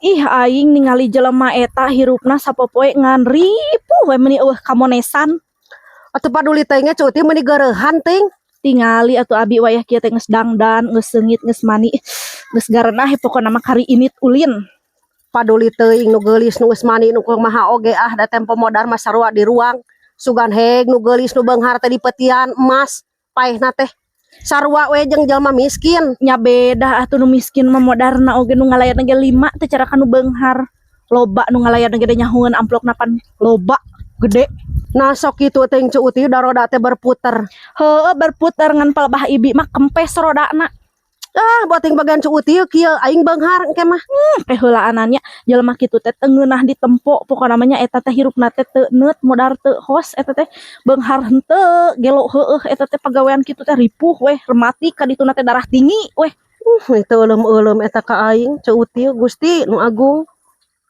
Ih aing ningali jelema eta hirupna sapopoe ngan ripuh we meuni kamonesan. Atuh paduli teh nya cuti meuni geurehan ting. Tingali atuh abi wayah kieu teh geus dangdan, geus seungit, geus mani, geus garenah pokona mah kari init ulin. Paduli teuing nu geulis nu geus mani nu kumaha oge da tempo modar mah sarua di ruang. Sugan heg nu geulis nu beunghar teh di petian emas. Paehna teh sarua we jeung jalma miskin. Nya beda atuh nu miskin mah modarna oge nu ngalayan ge 5 teh cara nu beunghar. Loba nu ngalayan ge nyahueun amplopna pan loba gede. Nah sok kitu teh cuti da roda teh berputer. Heueuh berputer ngan palebah ibi mah kempes rodana. Boting bagian cuti kieu aing beunghar engke mah. Heulaanannya jelema kitu teh teu ngeunah ditempo pokona namanya eta teh hirupna teh teu neut modar teu hos eta teh beunghar henteu gelo heueuh eta teh pagawean kitu teh ripuh weh rematik ka dituna teh darah tinggi weh. Itu euleum-euleum eta ka aing cuti Gusti nu agung.